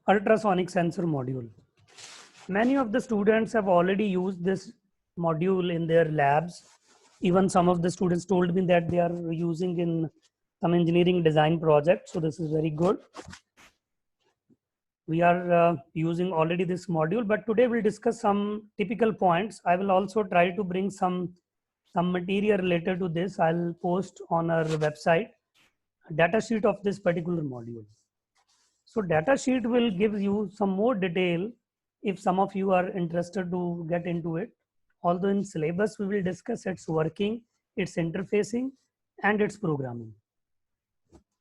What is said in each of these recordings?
ultrasonic sensor module. Many of the students have already used this module in their labs. Even some of the students told me that they are using in some engineering design project. So this is very good. We are using already this module, but today we'll discuss some typical points. I will also try to bring some material related to this. I'll post on our website a data sheet of this particular module. So data sheet will give you some more detail if some of you are interested to get into it. Although in syllabus we will discuss its working, its interfacing and its programming.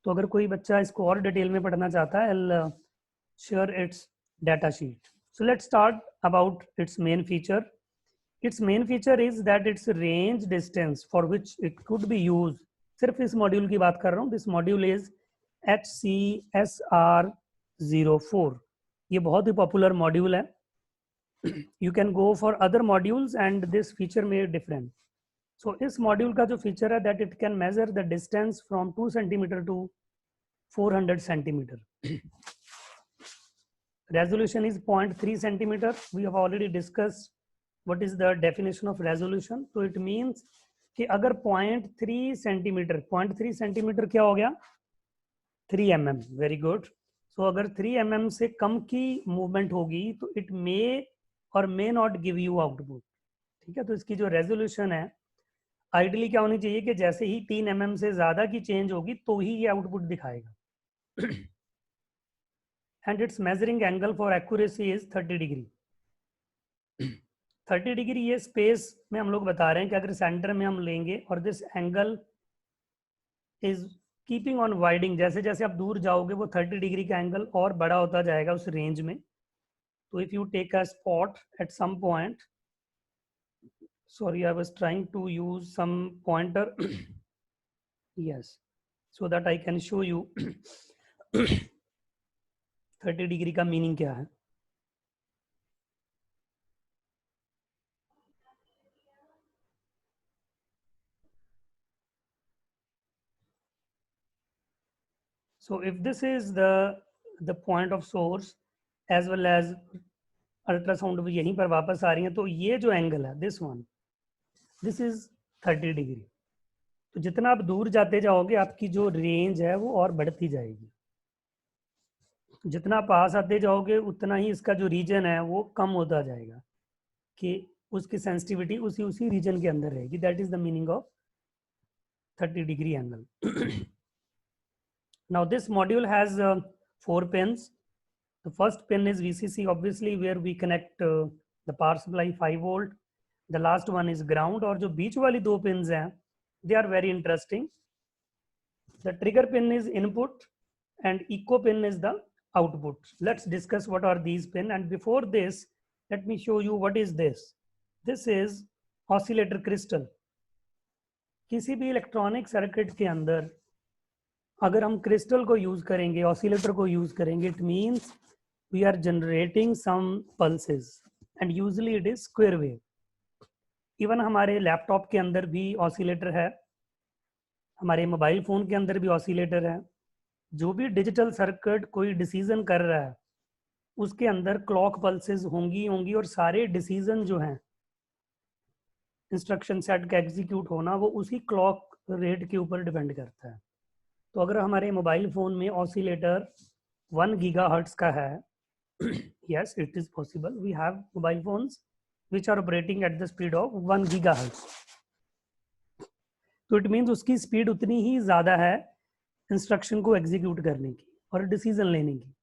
तो अगर कोई बच्चा इसको और detail में पढ़ना चाहता है, I'll share its data sheet. So let's start about its main feature. Its main feature is that its range distance for which it could be used. सिर्फ इस मॉड्यूल की बात कर रहा हूँ. This module is HCSR04. ये बहुत ही popular module है. You can go for other modules and this feature may be different. So इस मॉड्यूल का जो फीचर है that it can measure the distance from 2 centimeter to 400 centimeter. Resolution is 0.3 centimeter. We have already discussed what is the definition of resolution. So it means कि अगर 0.3 centimetre क्या हो गया 3 mm. Very good. सो अगर 3 mm से कम की movement होगी तो इट मे और may not give you output. ठीक है. तो इसकी जो रेजोल्यूशन है आइडियली क्या होनी चाहिए कि जैसे ही 3 mm से ज्यादा की चेंज होगी तो ही ये आउटपुट दिखाएगा. And it's measuring angle for accuracy is 30 degree. 30 degree ये स्पेस में हम लोग बता रहे हैं कि अगर सेंटर में हम लेंगे और this angle is keeping on widening, जैसे जैसे आप दूर जाओगे वो 30 डिग्री का एंगल और बड़ा होता जाएगा उस रेंज में. तो if you take a spot at some point, sorry I was trying to use some pointer yes so that I can show you 30 degree का मीनिंग क्या है. So if this is the point of source as well as ultrasound भी यहीं पर वापस आ रही है, तो ये जो एंगल है this one, this is 30 degree. तो जितना आप दूर जाते जाओगे आपकी जो रेंज है वो और बढ़ती जाएगी. जितना पास आते जाओगे उतना ही इसका जो रीजन है वो कम होता जाएगा कि उसकी सेंसिटिविटी उसी रीजन के अंदर रहेगी. That is the meaning of 30 degree angle. Now this module has 4 pins. The first pin is VCC, obviously, where we connect the power supply 5 volt. The last one is ground. और जो बीच वाली 2 pins हैं, they are very interesting. The trigger pin is input and echo pin is the output. Let's discuss what are these pin. And before this, let me show you what is this. This is oscillator crystal. किसी भी electronic circuit के अंदर अगर हम crystal को use करेंगे, oscillator को use करेंगे, it means we are generating some pulses and usually it is square wave. Even हमारे लैपटॉप के अंदर भी ऑसिलेटर है, हमारे मोबाइल फोन के अंदर भी ऑसिलेटर है. जो भी डिजिटल सर्किट कोई डिसीजन कर रहा है उसके अंदर क्लॉक पल्सेस होंगी और सारे डिसीजन जो हैं इंस्ट्रक्शन सेट का एग्जीक्यूट होना वो उसी क्लॉक रेट के ऊपर डिपेंड करता है. तो अगर हमारे मोबाइल फ़ोन में ऑसिलेटर 1 गीगाहर्ट्ज़ का है, yes it is possible, we have mobile phones which are operating at the speed of 1 gigahertz. तो इट मीन्स उसकी स्पीड उतनी ही ज़्यादा है इंस्ट्रक्शन को एग्जीक्यूट करने की और डिसीजन लेने की.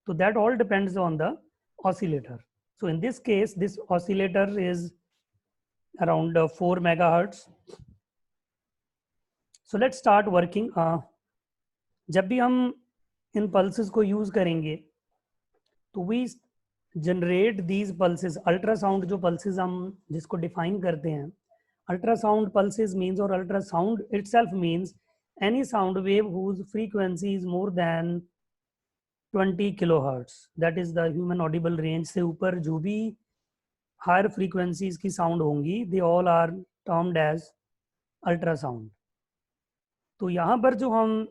तो that all depends on the oscillator. So in this case this oscillator is around 4 megahertz. So let's start working. जब भी हम इन पल्सेस को यूज़ करेंगे तो we generate these pulses. Ultrasound जो पल्सेस हम जिसको डिफाइन करते हैं, अल्ट्रासाउंड पल्सेस मीन्स और ultrasound itself means any sound wave whose frequency is more than 20 kilohertz. That is the human audible range से ऊपर जो भी हायर फ्रीक्वेंसीज की साउंड होंगी they all are termed as ultrasound. तो यहाँ पर जो हम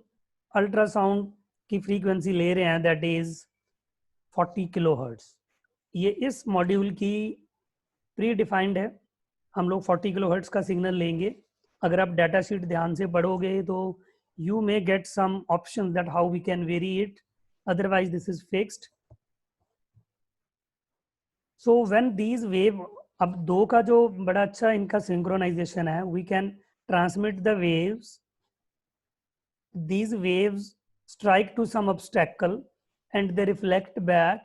अल्ट्रासाउंड की फ्रीक्वेंसी ले रहे हैं दैट इज 40 किलोहर्ट्ज। ये इस मॉड्यूल की प्री डिफाइंड है, हम लोग 40 किलोहर्ट्ज का सिग्नल लेंगे। अगर आप डाटा शीट ध्यान से पढ़ोगे तो you may get some option that how we can vary it, otherwise this is fixed. So when these wave, अब दो का जो बड़ा अच्छा इनका सिंक्रोनाइजेशन है, we can transmit the waves, these waves strike to some obstacle and they reflect back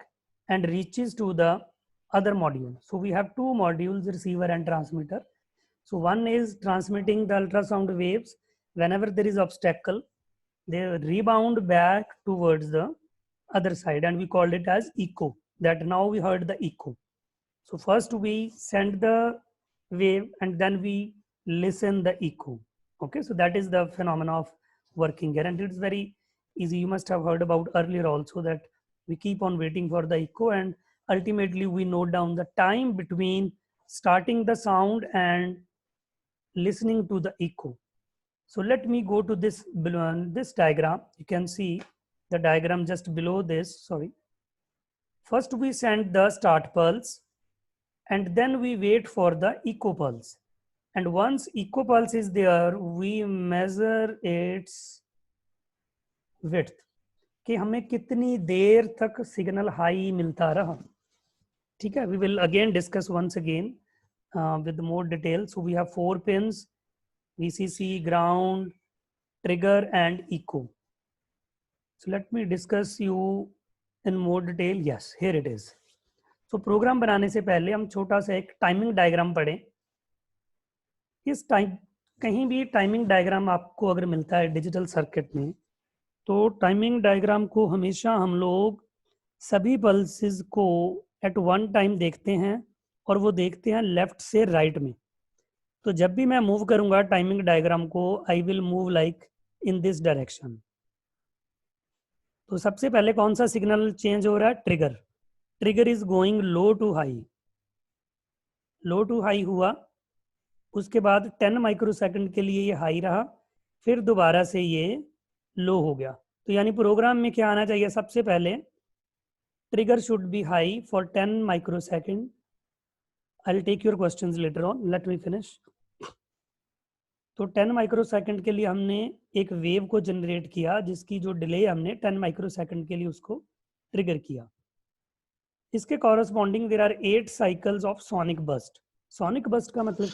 and reaches to the other module. So we have two modules, receiver and transmitter. So one is transmitting the ultrasound waves. Whenever there is obstacle, they rebound back towards the other side and we called it as echo. That now we heard the echo. So first we send the wave and then we listen the echo. Okay, so that is the phenomena of working here, and it's very easy. You must have heard about earlier also that we keep on waiting for the echo and ultimately we note down the time between starting the sound and listening to the echo. So let me go to this this diagram. You can see the diagram just below this. Sorry. First we send the start pulse and then we wait for the echo pulse. And once echo pulse is there, we measure its width, कि हमें कितनी देर तक signal high मिलता रहा. ठीक है, we will again discuss once again with more detail. So we have 4 pins, VCC, ground, trigger and echo. So let me discuss you in more detail. Yes, here it is. So program बनाने से पहले हम छोटा सा एक timing diagram पढ़ें. इस time कहीं भी टाइमिंग डायग्राम आपको अगर मिलता है डिजिटल सर्किट में, तो टाइमिंग डायग्राम को हमेशा हम लोग सभी पल्सेस को एट वन टाइम देखते हैं और वो देखते हैं लेफ्ट से राइट में. तो जब भी मैं मूव करूंगा टाइमिंग डायग्राम को, I will move like in this direction. तो सबसे पहले कौन सा सिग्नल चेंज हो रहा है? Trigger. Trigger is going low to high. Low to high हुआ, उसके बाद 10 माइक्रोसेकंड के लिए ये हाई रहा, फिर दोबारा से ये लो हो गया. तो यानी प्रोग्राम में क्या आना चाहिए? सबसे पहले trigger should be high for 10 microsecond. I will take your questions later on, let me finish. तो 10 माइक्रोसेकंड के लिए हमने एक वेव को जनरेट किया जिसकी जो डिले हमने 10 माइक्रोसेकंड के लिए उसको ट्रिगर किया. इसके corresponding there are 8 cycles of sonic burst. Sonic burst का मतलब